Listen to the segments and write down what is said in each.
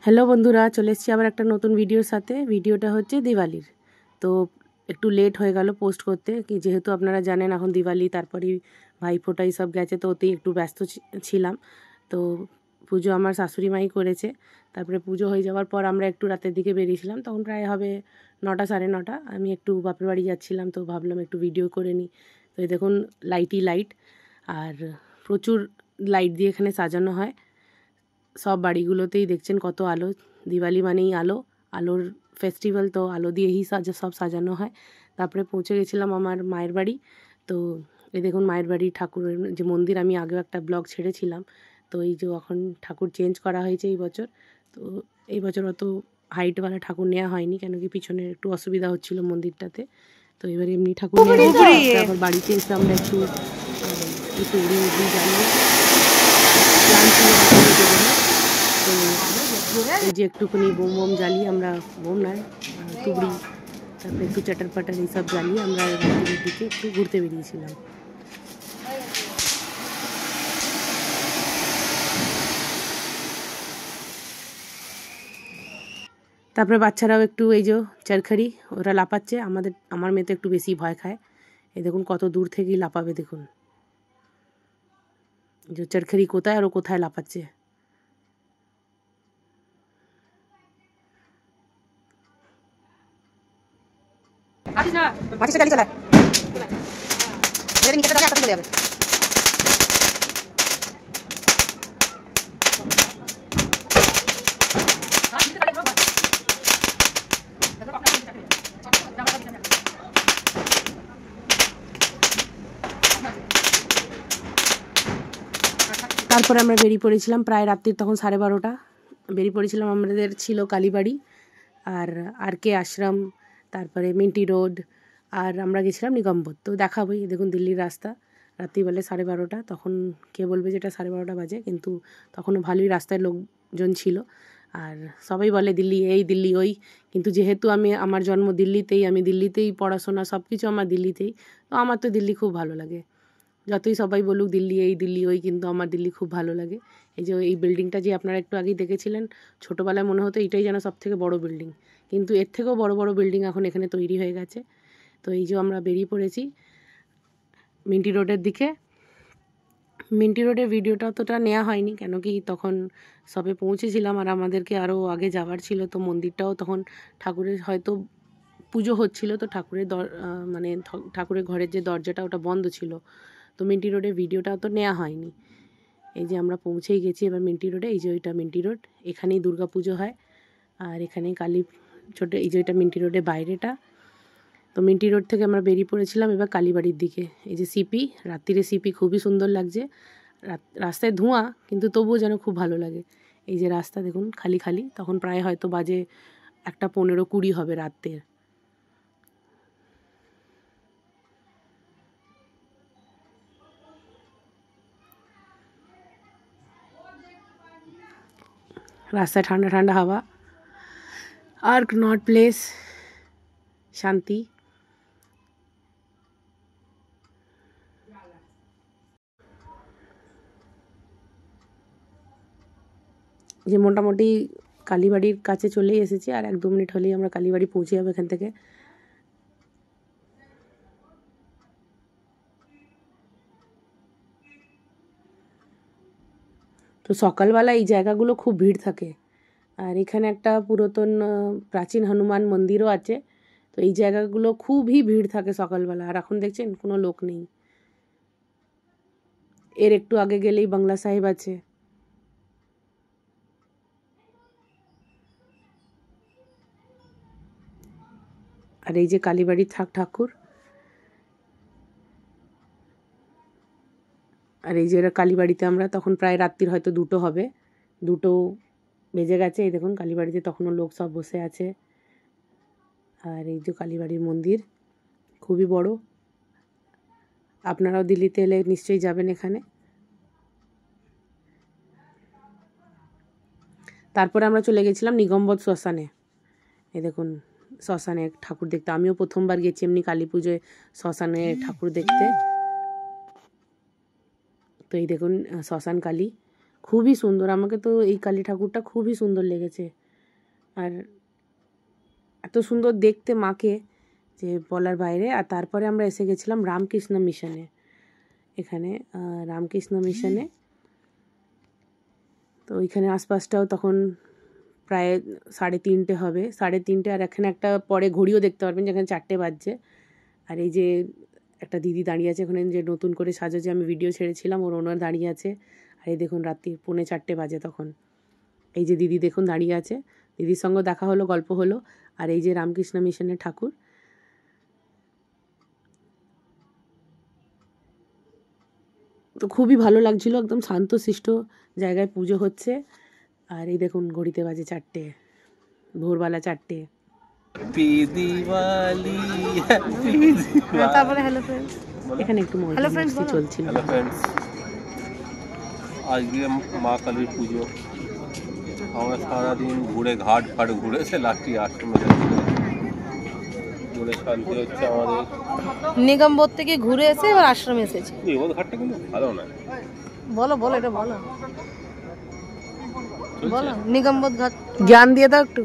Hello বন্ধুরা, চলে এসেছি আবার একটা নতুন ভিডিওর সাথে। ভিডিওটা হচ্ছে দিওয়ালির। তো একটু লেট হয়ে গেল পোস্ট করতে, কি যেহেতু আপনারা জানেন এখন দিওয়ালি, তারপরেই ভাইফোঁটা সব গেছে, তো ওতেই একটু ব্যস্ত ছিলাম। তো পুজো আমার শাশুড়ি মাই করেছে। তারপরে পুজো হয়ে যাওয়ার পর আমরা একটু রাতের দিকে বেরিয়েছিলাম, তখন প্রায় হবে 9টা 9:30। আমি একটু বাপের বাড়ি যাচ্ছিলাম, তো ভাবলাম একটু ভিডিও করে নিই। তো এই দেখুন লাইটই লাইট, আর প্রচুর লাইট দিয়ে এখানে সাজানো হয়। সব বাড়িগুলোতেই দেখছেন কত আলো। দিওয়ালি মানেই আলো, আলোর ফেস্টিভ্যাল, তো আলো দিয়েই সব সাজানো হয়। তারপরে পৌঁছে গেছিলাম আমার মায়ের বাড়ি। তো এই দেখুন মায়ের বাড়ি ঠাকুরের যে মন্দির, আমি আগেও একটা ব্লগ ছেড়েছিলাম। তো এই যে এখন ঠাকুর চেঞ্জ করা হয়েছে এই বছর। তো এই বছর অত হাইটওয়ালা ঠাকুর নেওয়া হয়নি, কেন কি পিছনে একটু অসুবিধা হচ্ছিল মন্দিরটাতে। তো এবার এমনি ঠাকুর নেওয়া, আবার বাড়িতে এসে আমরা একটু উড়ি জ্বালিয়ে তো এই যে একটুখানি বোম জ্বালিয়ে আমরা, বোম নয় তুবড়ি, তারপরে একটু চাটার পাটার এইসব জ্বালিয়ে আমরা রাত্রির দিকে একটু ঘুরতে বেরিয়েছিলাম। তারপরে বাচ্চারাও একটু এই যে চারখারি ওরা লাফাচ্ছে, আমার মেয়ে তো একটু বেশি ভয় খায়। এই দেখুন কত দূর থেকেই লাফাবে, দেখুন যে চারখারি কোথায় আর ও কোথায় লাফাচ্ছে। তারপরে আমরা বেরিয়ে পড়েছিলাম প্রায় রাত্রির, তখন 12:30 বেরিয়ে পড়েছিলাম। আমাদের ছিল কালীবাড়ি আর কে আশ্রম, তারপরে মিন্টি রোড, আর আমরা গেছিলাম নিগমবোধ। তো দেখাবোই, দেখুন দিল্লির রাস্তা রাত্রিবেলা 12:30, তখন কে বলবে যেটা 12:30 বাজে, কিন্তু তখনও ভালোই রাস্তায় লোকজন ছিল। আর সবাই বলে দিল্লি এই দিল্লি ওই, কিন্তু যেহেতু আমার জন্ম দিল্লিতেই, আমি দিল্লিতেই পড়াশোনা, সব কিছু আমার দিল্লিতেই, তো আমার তো দিল্লি খুব ভালো লাগে। যতই সবাই বলুক দিল্লি এই দিল্লি ওই, কিন্তু আমার দিল্লি খুব ভালো লাগে। এই যে এই বিল্ডিংটা যে আপনারা একটু আগেই দেখেছিলেন, ছোটোবেলায় মনে হতো এটাই যেন সবথেকে বড় বিল্ডিং, কিন্তু এর থেকেও বড় বড় বিল্ডিং এখন এখানে তৈরি হয়ে গেছে। তো এই যে আমরা বেরিয়ে পড়েছি মিন্টি রোডের দিকে। মিন্টি রোডের ভিডিওটা অতটা নেওয়া হয়নি, কেন কি তখন সবে পৌঁছেছিলাম আর আমাদেরকে আরও আগে যাওয়ার ছিল। তো মন্দিরটাও তখন ঠাকুরের হয়তো পুজো হচ্ছিল, তো ঠাকুরের ঘরের যে দরজাটা ওটা বন্ধ ছিল, তো মিন্টি রোডের ভিডিওটা তো নেওয়া হয়নি। এই যে আমরা পৌঁছেই গেছি এবার মিন্টি রোডে। এই যে ওইটা মিন্টি রোড, এখানেই দুর্গা পুজো হয়, আর এখানেই কালী ছোটো, এই যে এটা মিন্টি রোডের বাইরেটা। তো মিন্টি রোড থেকে আমরা বেরিয়ে পড়েছিলাম এবার কালীবাড়ির দিকে। এই যে সিপি, রাত্রিরে সিপি খুবই সুন্দর লাগছে, রাস্তায় ধোঁয়া কিন্তু তবুও যেন খুব ভালো লাগে। এই যে রাস্তা দেখুন খালি খালি, তখন প্রায় হয়তো বাজে 1:15-20 হবে রাত্রের। রাস্তায় ঠান্ডা ঠান্ডা হাওয়া, আর নট প্লেস, শান্তি। যে মোটামুটি কালীবাড়ির কাছে চলেই এসেছি, আর 1-2 মিনিট হলেই আমরা কালীবাড়ি পৌঁছে যাবো এখান থেকে। তো সকালবেলা এই জায়গাগুলো খুব ভিড় থাকে, আর এখানে একটা পুরাতন প্রাচীন হনুমান মন্দিরও আছে। তো এই জায়গাগুলো খুবই ভিড় থাকে সকালবেলা, আর এখন দেখছেন কোনো লোক নেই। এর একটু আগে গেলেই বাংলা সাহেব আছে। আর এই যে কালীবাড়ির ঠাকুর, আর এই যে কালীবাড়িতে আমরা তখন প্রায় রাত্রির হয়তো 2টো হবে, 2টো বেজে গেছে। এই দেখুন কালীবাড়িতে তখনও লোক সব বসে আছে। আর এই যে কালীবাড়ির মন্দির খুবই বড়, আপনারাও দিল্লিতে এলে নিশ্চয়ই যাবেন এখানে। তারপরে আমরা চলে গেছিলাম নিগমবোধ শ্মশানে। এই দেখুন শ্মশানে ঠাকুর দেখতে, আমিও প্রথমবার গেছি এমনি কালী পুজোয় শ্মশানে ঠাকুর দেখতে। তো এই দেখুন শ্মশান কালী খুবই সুন্দর, আমাকে তো এই কালী ঠাকুরটা খুবই সুন্দর লেগেছে। আর এত সুন্দর দেখতে মাকে যে বলার বাইরে। আর তারপরে আমরা এসে গেছিলাম রামকৃষ্ণ মিশনে। এখানে রামকৃষ্ণ মিশনে তো ওইখানে আশপাশটাও তখন প্রায় 3:30 হবে, 3:30। আর এখানে একটা পরে ঘড়িও দেখতে পারবেন যেখানে 4টে বাজছে। আর এই যে একটা দিদি দাঁড়িয়ে আছে ওখানে, যে নতুন করে সাজাচ্ছে, আমি ভিডিও ছেড়েছিলাম, ওনার দাঁড়িয়ে আছে। আর এই দেখুন রাত্রি 3:45 বাজে তখন। এই যে দিদি দেখুন দাঁড়িয়ে আছে, দিদির সঙ্গে দেখা হলো, গল্প হলো। আর এই যে রামকৃষ্ণ মিশনের ঠাকুর, তো খুবই ভালো লাগছিল, একদম শান্তশিষ্ট জায়গায় পুজো হচ্ছে। আর এই দেখুন ঘড়িতে বাজে 4টে, ভোরবেলা 4টে। তারপরে হ্যালো ফ্রেন্ডস, এখানে একটু মস্তি চলছিল। হ্যালো ফ্রেন্ডস, আজকে মা কালীর পুজো। আমরা সারাদিন ঘুরে ঘাট ফাট ঘুরে সে লাস্টে আশ্রমে যাচ্ছি, ঘুরে শান্তি হচ্ছে আমাদের। নিগমবোধ থেকে ঘুরে এসে এবার আশ্রমে এসেছি। নিগমবোধ ঘাটটা কিন্তু ভালো না। বলো বলো, এটা বলো বলো। নিগমবোধ ঘাট জ্ঞান দিয়ে দাও একটু।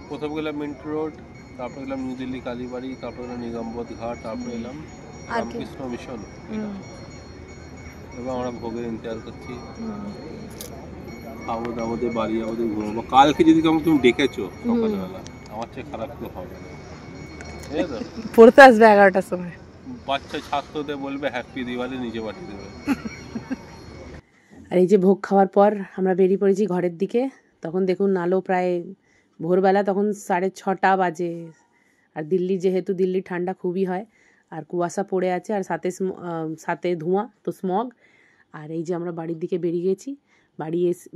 প্রথম গেলাম মিন্ট রোড, তারপর গেলাম নিউ দিল্লি কালীবাড়ি, তারপর গেলাম নিগমবোধ ঘাট, তারপর এলাম রামকৃষ্ণ মিশন। এবার আমরা ভোগের ইন্তজার করছি, খাবো দাবো দিয়ে বাড়ি যাবো দিয়ে ঘুমাবো। কালকে যদি তুমি ডেকেছো সকালবেলা, আমার চেয়ে খারাপ কেউ হবে না, ঠিক আছে? পড়তে আসবে 11টার সময়, বাচ্চা ছাত্রদের বলবে হ্যাপি দিওয়ালি, নিজে পাঠিয়ে দেবে। আর এই যে ভোগ খাওয়ার পর আমরা বেরিয়ে পড়েছি ঘরের দিকে। তখন দেখুন আলো প্রায় ভোরবেলা, তখন 6:30 বাজে। আর দিল্লি, যেহেতু দিল্লি ঠান্ডা খুবই হয়, আর কুয়াশা পড়ে আছে, আর সাথে ধোঁয়া, তো স্মগ। আর এই যে আমরা বাড়ির দিকে বেরিয়ে গেছি,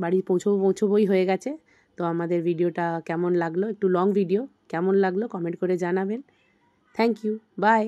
বাড়ি পৌঁছবোই হয়ে গেছে। তো আমাদের ভিডিওটা কেমন লাগলো, একটু লং ভিডিও, কেমন লাগলো কমেন্ট করে জানাবেন। Thank you, by.